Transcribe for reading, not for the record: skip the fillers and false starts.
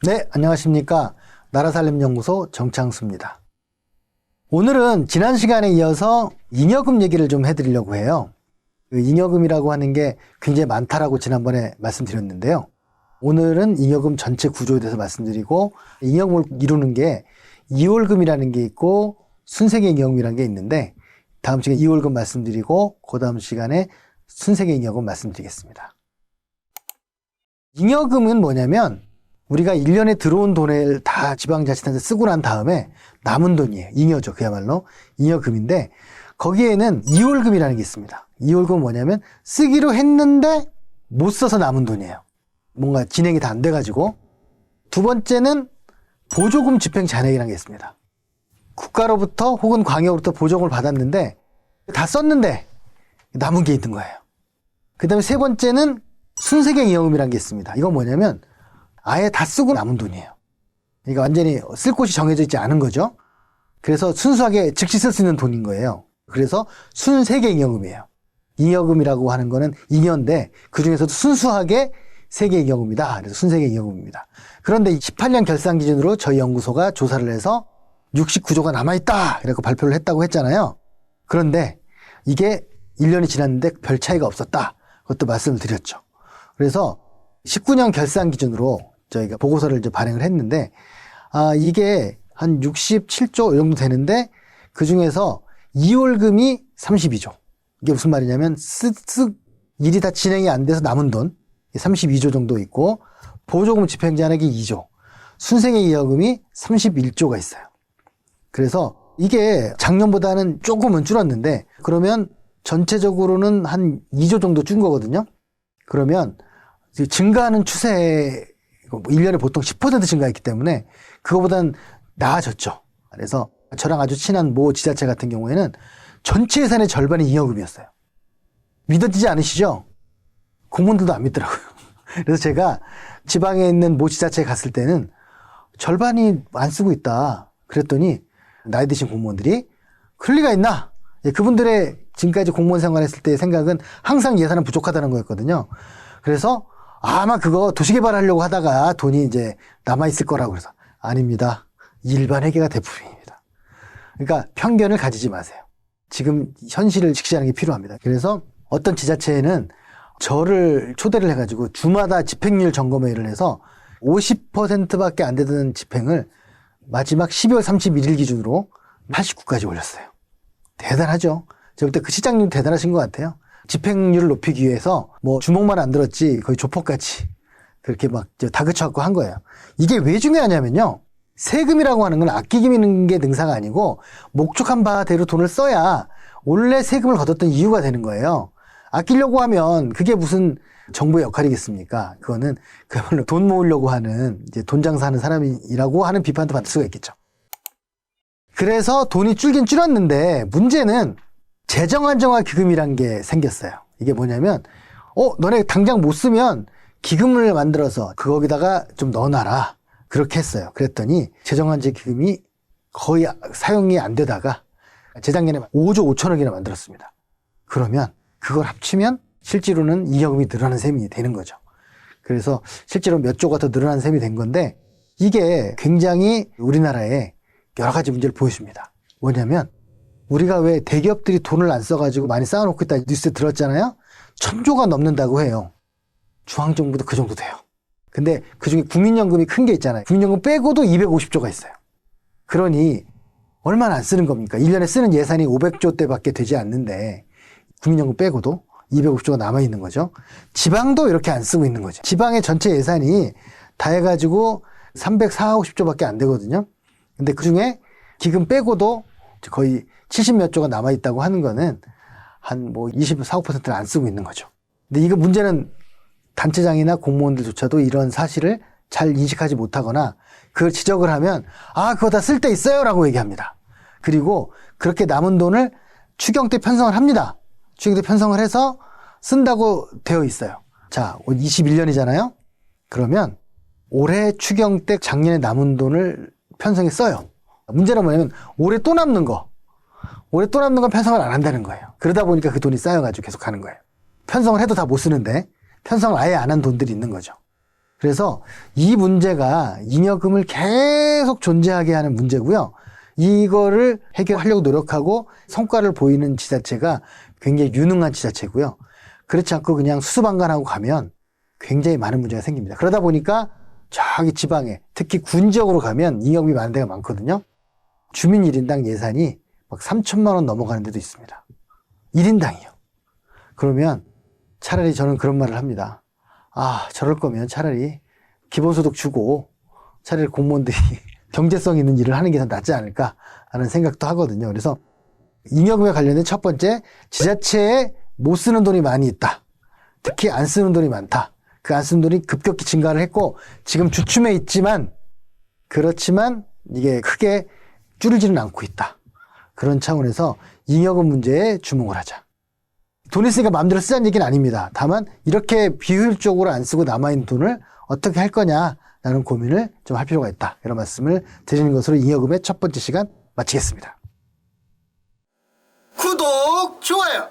네, 안녕하십니까. 나라살림연구소 정창수입니다. 오늘은 지난 시간에 이어서 잉여금 얘기를 좀 해드리려고 해요. 그 잉여금이라고 하는 게 굉장히 많다라고 지난번에 말씀드렸는데요. 오늘은 잉여금 전체 구조에 대해서 말씀드리고, 잉여금을 이루는 게 이월금이라는 게 있고 순세계 잉여금이라는 게 있는데, 다음 시간에 이월금 말씀드리고 그 다음 시간에 순세계 잉여금 말씀드리겠습니다. 잉여금은 뭐냐면 우리가 1년에 들어온 돈을 다 지방자치단체에 쓰고 난 다음에 남은 돈이에요. 잉여죠. 그야말로 잉여금인데, 거기에는 이월금이라는 게 있습니다. 이월금은 뭐냐면 쓰기로 했는데 못 써서 남은 돈이에요. 뭔가 진행이 다 안 돼가지고. 두 번째는 보조금 집행 잔액이라는 게 있습니다. 국가로부터 혹은 광역으로부터 보조금을 받았는데 다 썼는데 남은 게 있는 거예요. 그 다음에 세 번째는 순세경 잉여금이라는 게 있습니다. 이건 뭐냐면 아예 다 쓰고 남은 돈이에요. 그러니까 완전히 쓸 곳이 정해져 있지 않은 거죠. 그래서 순수하게 즉시 쓸 수 있는 돈인 거예요. 그래서 순세계 잉여금이에요. 잉여금이라고 하는 거는 잉여인데 그 중에서도 순수하게 세계 잉여금이다. 그래서 순세계 잉여금입니다. 그런데 18년 결산 기준으로 저희 연구소가 조사를 해서 69조가 남아있다. 이라고 발표를 했다고 했잖아요. 그런데 이게 1년이 지났는데 별 차이가 없었다. 그것도 말씀을 드렸죠. 그래서 19년 결산 기준으로 저희가 보고서를 이제 발행을 했는데, 이게 한 67조 정도 되는데, 그 중에서 이월금이 32조. 이게 무슨 말이냐면, 일이 다 진행이 안 돼서 남은 돈, 32조 정도 있고, 보조금 집행 잔액이 2조, 순세계 잉여금이 31조가 있어요. 그래서 이게 작년보다는 조금은 줄었는데, 그러면 전체적으로는 한 2조 정도 준 거거든요. 그러면 증가하는 추세, 1년에 보통 10% 증가했기 때문에 그거보단 나아졌죠. 그래서 저랑 아주 친한 모 지자체 같은 경우에는 전체 예산의 절반이 잉여금이었어요. 믿어지지 않으시죠? 공무원들도 안 믿더라고요. 그래서 제가 지방에 있는 모 지자체에 갔을 때는 절반이 안 쓰고 있다. 그랬더니 나이 드신 공무원들이 그럴 리가 있나? 그분들의 지금까지 공무원 생활했을 때의 생각은 항상 예산은 부족하다는 거였거든요. 그래서 아마 그거 도시개발하려고 하다가 돈이 이제 남아있을 거라고 그래서 아닙니다. 일반 회계가 대부분입니다. 그러니까 편견을 가지지 마세요. 지금 현실을 직시하는 게 필요합니다. 그래서 어떤 지자체에는 저를 초대를 해가지고 주마다 집행률 점검회의를 해서 50%밖에 안 되던 집행을 마지막 12월 31일 기준으로 89까지 올렸어요. 대단하죠? 제가 볼 때 그 시장님 대단하신 것 같아요. 집행률을 높이기 위해서 뭐 주먹만 안 들었지 거의 조폭같이 그렇게 막 다그쳐갖고 한 거예요. 이게 왜 중요하냐면요. 세금이라고 하는 건 아끼기는 게 능사가 아니고 목적한 바대로 돈을 써야 원래 세금을 걷었던 이유가 되는 거예요. 아끼려고 하면 그게 무슨 정부의 역할이겠습니까? 그거는 그야말로 돈 모으려고 하는 이제 돈 장사하는 사람이라고 하는 비판도 받을 수가 있겠죠. 그래서 돈이 줄긴 줄었는데 문제는 재정안정화 기금이란 게 생겼어요. 이게 뭐냐면, 너네 당장 못 쓰면 기금을 만들어서 거기다가 좀 넣어놔라. 그렇게 했어요. 그랬더니 재정안정화 기금이 거의 사용이 안 되다가 재작년에 5조 5천억이나 만들었습니다. 그러면 그걸 합치면 실제로는 잉여금이 늘어나는 셈이 되는 거죠. 그래서 실제로 몇 조가 더 늘어나는 셈이 된 건데 이게 굉장히 우리나라에 여러 가지 문제를 보여줍니다. 뭐냐면 우리가 왜 대기업들이 돈을 안 써가지고 많이 쌓아놓고 있다 뉴스에 들었잖아요. 1000조가 넘는다고 해요. 중앙정부도 그 정도 돼요. 근데 그중에 국민연금이 큰 게 있잖아요. 국민연금 빼고도 250조가 있어요. 그러니 얼마나 안 쓰는 겁니까? 1년에 쓰는 예산이 500조대밖에 되지 않는데 국민연금 빼고도 250조가 남아있는 거죠. 지방도 이렇게 안 쓰고 있는 거죠. 지방의 전체 예산이 다 해가지고 340조밖에 안 되거든요. 근데 그중에 기금 빼고도 거의 70몇 조가 남아있다고 하는 거는 한 뭐 24%를 안 쓰고 있는 거죠. 근데 이거 문제는 단체장이나 공무원들조차도 이런 사실을 잘 인식하지 못하거나 그걸 지적을 하면 그거 다 쓸 데 있어요 라고 얘기합니다. 그리고 그렇게 남은 돈을 추경 때 편성을 합니다. 추경 때 편성을 해서 쓴다고 되어 있어요. 자, 21년이잖아요. 그러면 올해 추경 때 작년에 남은 돈을 편성해 써요. 문제는 뭐냐면 올해 또 남는 건 편성을 안 한다는 거예요. 그러다 보니까 그 돈이 쌓여가지고 계속 가는 거예요. 편성을 해도 다 못 쓰는데 편성을 아예 안 한 돈들이 있는 거죠. 그래서 이 문제가 잉여금을 계속 존재하게 하는 문제고요. 이거를 해결하려고 노력하고 성과를 보이는 지자체가 굉장히 유능한 지자체고요. 그렇지 않고 그냥 수수방관하고 가면 굉장히 많은 문제가 생깁니다. 그러다 보니까 저기 지방에 특히 군 지역으로 가면 잉여금이 많은 데가 많거든요. 주민 1인당 예산이 막 3천만 원 넘어가는 데도 있습니다. 1인당이요. 그러면 차라리 저는 그런 말을 합니다. 아, 저럴 거면 차라리 기본소득 주고 차라리 공무원들이 경제성 있는 일을 하는 게 더 낫지 않을까 하는 생각도 하거든요. 그래서 잉여금에 관련된 첫 번째, 지자체에 못 쓰는 돈이 많이 있다. 특히 안 쓰는 돈이 많다. 그 안 쓰는 돈이 급격히 증가를 했고 지금 주춤해 있지만 그렇지만 이게 크게 줄지는 않고 있다. 그런 차원에서 잉여금 문제에 주목을 하자. 돈 있으니까 마음대로 쓰자는 얘기는 아닙니다. 다만 이렇게 비효율적으로 안 쓰고 남아있는 돈을 어떻게 할 거냐라는 고민을 좀 할 필요가 있다. 이런 말씀을 드리는 것으로 잉여금의 첫 번째 시간 마치겠습니다. 구독, 좋아요.